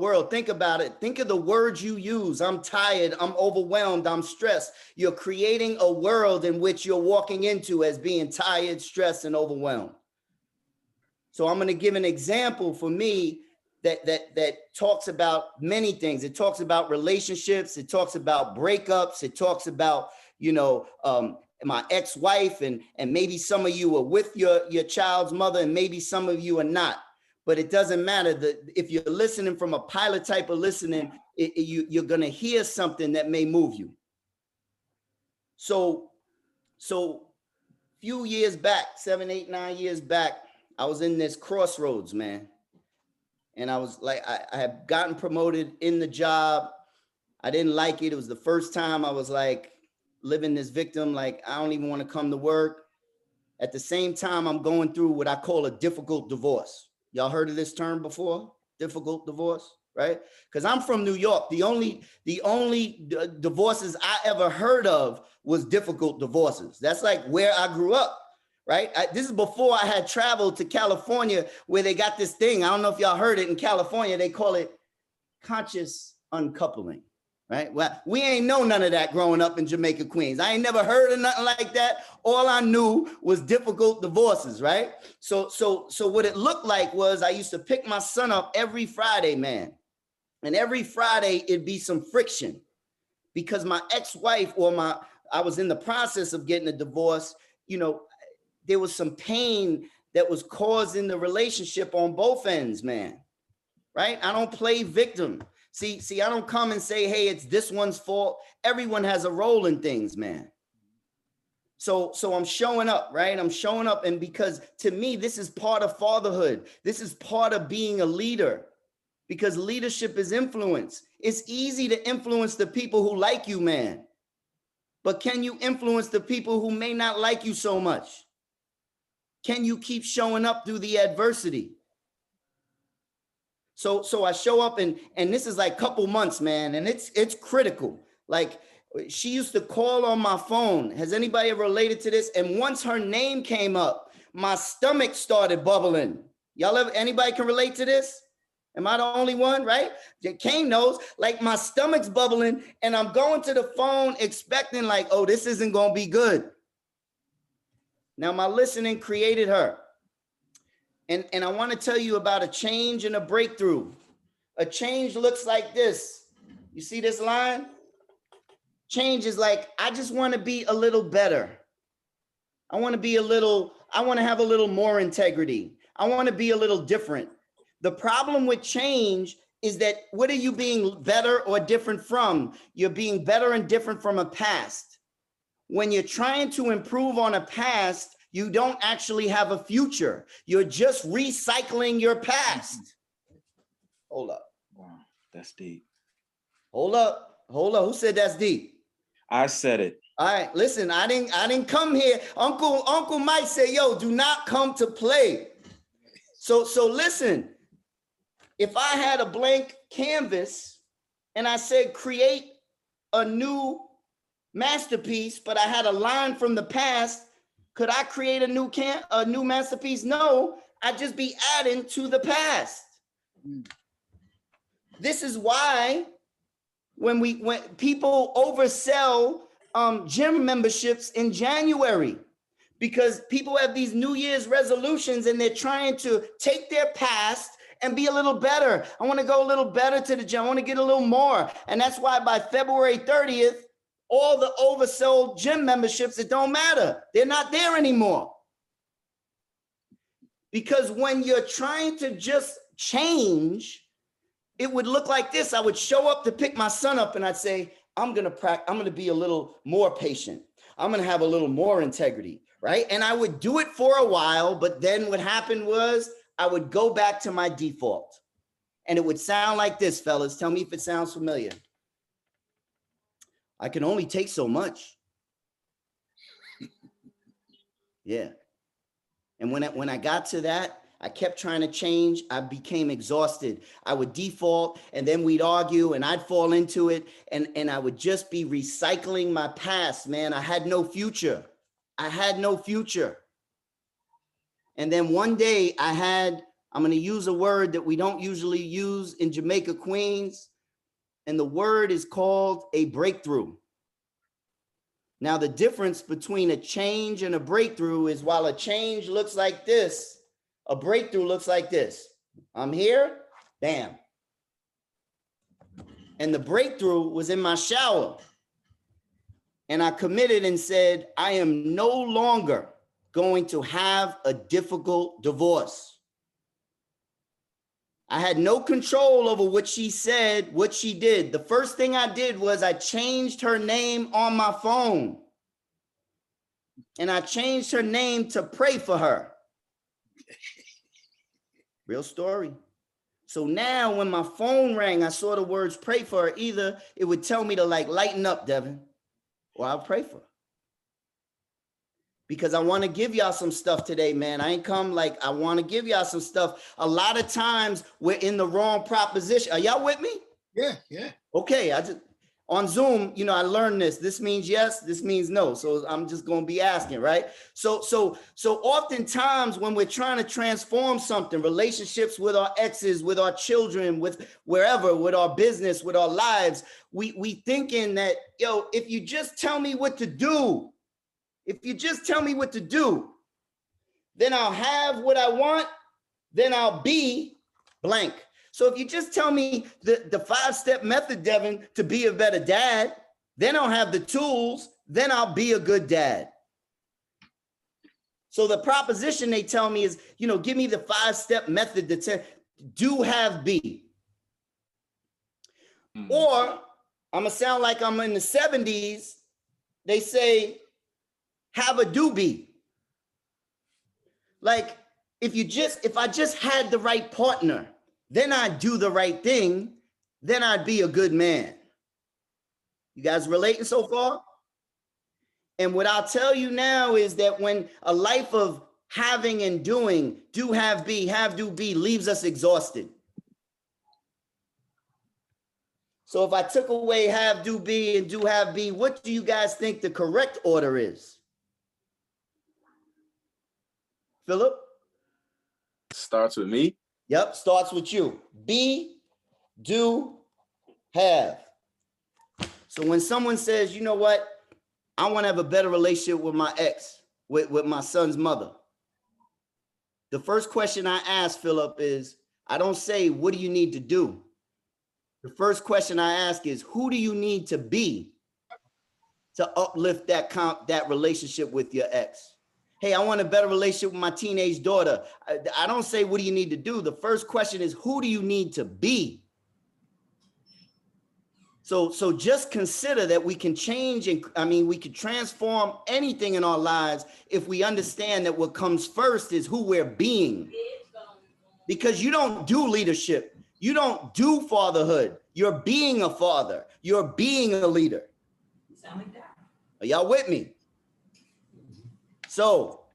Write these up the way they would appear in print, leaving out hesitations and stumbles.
world. Think about it. Think of the words you use. I'm tired. I'm overwhelmed. I'm stressed. You're creating a world in which you're walking into as being tired, stressed, and overwhelmed. So I'm going to give an example for me that talks about many things. It talks about relationships. It talks about breakups. It talks about, my ex-wife, and maybe some of you are with your child's mother, and maybe some of you are not. But it doesn't matter. If you're listening from a pilot type of listening, you're going to hear something that may move you. So few years back, 7, 8, 9 years back, I was in this crossroads, man. And I was like, I had gotten promoted in the job. I didn't like it. It was the first time I was like living this victim, like I don't even want to come to work. At the same time, I'm going through what I call a difficult divorce. Y'all heard of this term before? Difficult divorce, right? Because I'm from New York. The only divorces I ever heard of was difficult divorces. That's like where I grew up. Right? This is before I had traveled to California, where they got this thing. I don't know if y'all heard it in California. They call it conscious uncoupling, right? Well, we ain't know none of that growing up in Jamaica, Queens. I ain't never heard of nothing like that. All I knew was difficult divorces, right? So what it looked like was I used to pick my son up every Friday, man. And every Friday it'd be some friction because my ex-wife I was in the process of getting a divorce, there was some pain that was causing the relationship on both ends, man, right? I don't play victim. See, I don't come and say, hey, it's this one's fault. Everyone has a role in things, man. So I'm showing up, right? I'm showing up. And because to me, this is part of fatherhood. This is part of being a leader, because leadership is influence. It's easy to influence the people who like you, man. But can you influence the people who may not like you so much? Can you keep showing up through the adversity? So I show up and this is like a couple months, man, and it's critical. Like she used to call on my phone. Has anybody ever related to this? And once her name came up, my stomach started bubbling. Anybody can relate to this? Am I the only one, right? Kane knows, like my stomach's bubbling and I'm going to the phone expecting like, oh, this isn't going to be good. Now, my listening created her. And I want to tell you about a change and a breakthrough. A change looks like this. You see this line? Change is like, I just want to be a little better. I want to have a little more integrity. I want to be a little different. The problem with change is that what are you being better or different from? You're being better and different from a past. When you're trying to improve on a past, you don't actually have a future. You're just recycling your past. Hold up. Wow, that's deep. Hold up. Who said that's deep? I said it. All right, listen, I didn't come here. Uncle Mike said, yo, do not come to play. So listen, if I had a blank canvas and I said, create a new masterpiece, but I had a line from the past, could I create a new masterpiece? No, I'd just be adding to the past. This is why when people oversell gym memberships in January, because people have these New Year's resolutions and they're trying to take their past and be a little better. I want to go a little better to the gym. I want to get a little more. And that's why by February 30th, all the oversold gym memberships, it don't matter. They're not there anymore. Because when you're trying to just change, it would look like this. I would show up to pick my son up and I'd say, I'm going to be a little more patient. I'm going to have a little more integrity, right? And I would do it for a while, but then what happened was I would go back to my default. And it would sound like this, fellas. Tell me if it sounds familiar. I can only take so much. Yeah. And when I got to that, I kept trying to change. I became exhausted. I would default and then we'd argue and I'd fall into it. And I would just be recycling my past, man. I had no future. I had no future. And then one day I had I'm going to use a word that we don't usually use in Jamaica, Queens, and the word is called a breakthrough. Now, the difference between a change and a breakthrough is while a change looks like this, a breakthrough looks like this. I'm here, bam. And the breakthrough was in my shower. And I committed and said, I am no longer going to have a difficult divorce. I had no control over what she said, what she did. The first thing I did was I changed her name on my phone. And I changed her name to pray for her. Real story. So now when my phone rang, I saw the words pray for her. Either it would tell me to like lighten up, Devon, or I'll pray for her. Because I want to give y'all some stuff today, man. I ain't come like I want to give y'all some stuff. A lot of times we're in the wrong proposition. Are y'all with me? Yeah. Okay, on Zoom, you know, I learned this. This means yes, this means no. So I'm just going to be asking, right? So oftentimes when we're trying to transform something, relationships with our exes, with our children, with wherever, with our business, with our lives, we thinking that, yo, if you just tell me what to do, then I'll have what I want, then I'll be blank. So if you just tell me the 5-step method, Devon, to be a better dad, then I'll have the tools, then I'll be a good dad. So the proposition they tell me is, you know, give me the 5-step method to do, have, be. Or I'm gonna sound like I'm in the 70s. They say, have a do be. Like if I just had the right partner, then I'd do the right thing, then I'd be a good man. You guys relating so far? And what I'll tell you now is that when a life of having and doing, do, have, do, be leaves us exhausted. So if I took away have, do, be, and do, have, be, what do you guys think the correct order is? Philip? Starts with me. Yep, starts with you. Be, do, have. So when someone says, you know what, I want to have a better relationship with my ex, with my son's mother. The first question I ask Philip is, I don't say, what do you need to do? The first question I ask is, who do you need to be to uplift that relationship with your ex? Hey, I want a better relationship with my teenage daughter. I don't say, what do you need to do? The first question is, who do you need to be? So just consider that we can change we can transform anything in our lives if we understand that what comes first is who we're being. Because you don't do leadership. You don't do fatherhood. You're being a father. You're being a leader. You sound like that. Are y'all with me? So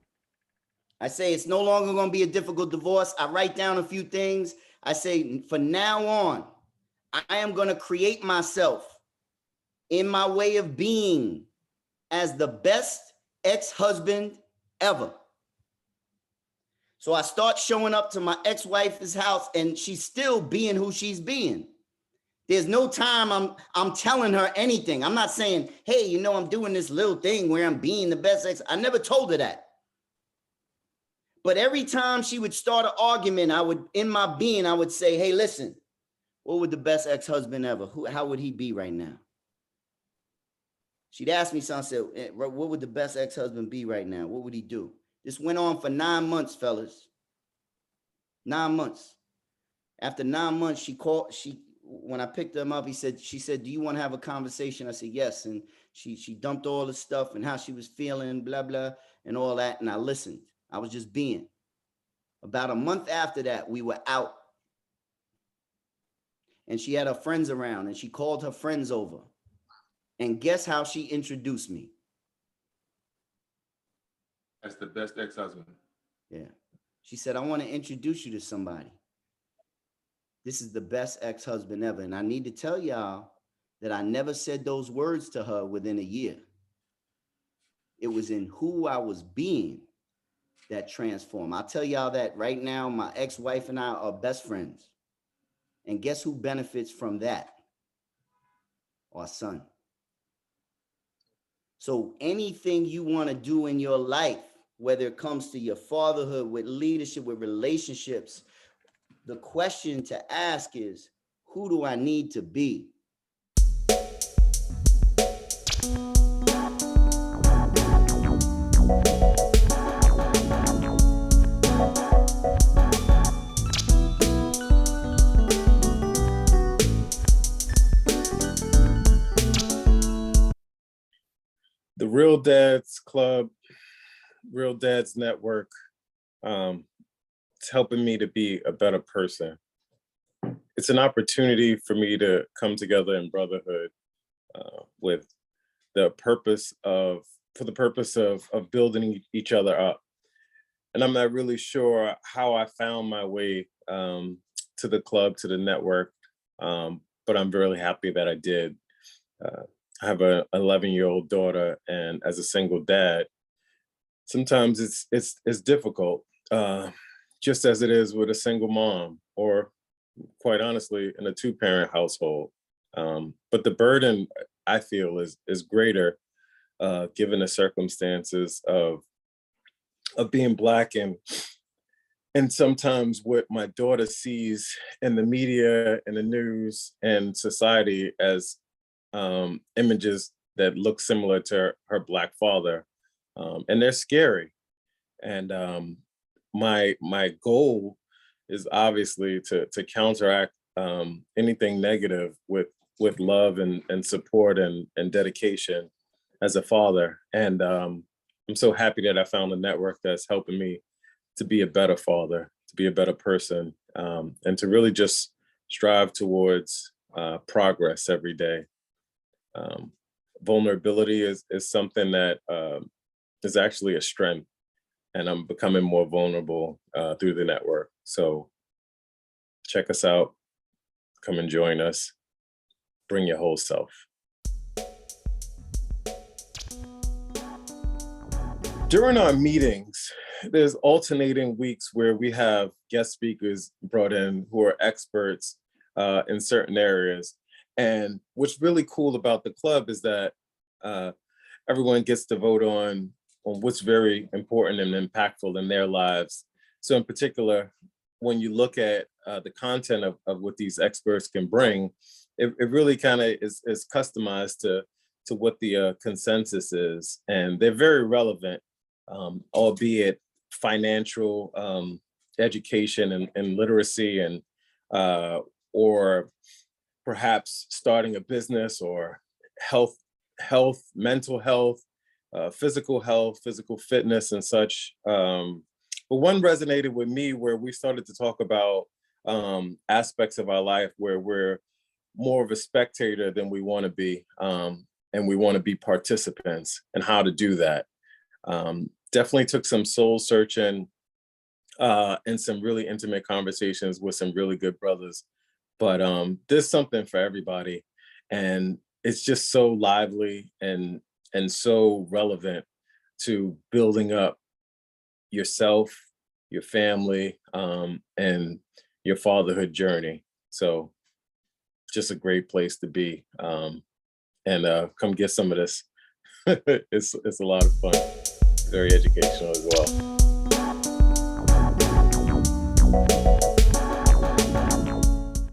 I say it's no longer going to be a difficult divorce. I write down a few things. I say, from now on, I am going to create myself in my way of being as the best ex-husband ever. So I start showing up to my ex-wife's house and she's still being who she's being. There's no time I'm telling her anything. I'm not saying, hey, you know, I'm doing this little thing where I'm being the best ex. I never told her that. But every time she would start an argument, I would say, hey, listen, what would the best ex-husband ever? How would he be right now? She'd ask me something, I said, what would the best ex-husband be right now? What would he do? This went on for 9 months, fellas. 9 months. After 9 months, when I picked them up, she said, do you want to have a conversation? I said, yes. And she dumped all the stuff and how she was feeling, blah, blah, and all that. And I listened. I was just being. About a month after that, we were out. And she had her friends around and she called her friends over. And guess how she introduced me? That's the best ex-husband. Yeah. She said, I want to introduce you to somebody. This is the best ex-husband ever. And I need to tell y'all that I never said those words to her within a year. It was in who I was being that transform. I'll tell y'all that right now, my ex-wife and I are best friends. And guess who benefits from that? Our son. So anything you want to do in your life, whether it comes to your fatherhood, with leadership, with relationships, the question to ask is, who do I need to be? The Real Dads Club, Real Dads Network, it's helping me to be a better person. It's an opportunity for me to come together in brotherhood with the purpose of building each other up. And I'm not really sure how I found my way to the club, to the network, but I'm really happy that I did. I have an 11-year-old daughter, and as a single dad, sometimes it's difficult, just as it is with a single mom, or quite honestly, in a 2-parent household. But the burden, I feel, is greater, given the circumstances of being Black, and sometimes what my daughter sees in the media and the news and society as images that look similar to her Black father, and they're scary. And my goal is obviously to counteract anything negative with love and support and dedication as a father. And I'm so happy that I found a network that's helping me to be a better father, to be a better person, and to really just strive towards progress every day. Vulnerability is something that is actually a strength, and I'm becoming more vulnerable through the network. So check us out, come and join us, bring your whole self. During our meetings, there's alternating weeks where we have guest speakers brought in who are experts in certain areas. And what's really cool about the club is that everyone gets to vote on what's very important and impactful in their lives. So in particular, when you look at the content of what these experts can bring, it really kind of is customized to what the consensus is. And they're very relevant, albeit financial education and literacy, and or perhaps starting a business, or health, mental health, physical fitness and such. But one resonated with me where we started to talk about aspects of our life where we're more of a spectator than we want to be, and we want to be participants, and how to do that. Definitely took some soul searching and some really intimate conversations with some really good brothers. But there's something for everybody, and it's just so lively and so relevant to building up yourself, your family, and your fatherhood journey. So just a great place to be, and come get some of this. It's a lot of fun, very educational as well.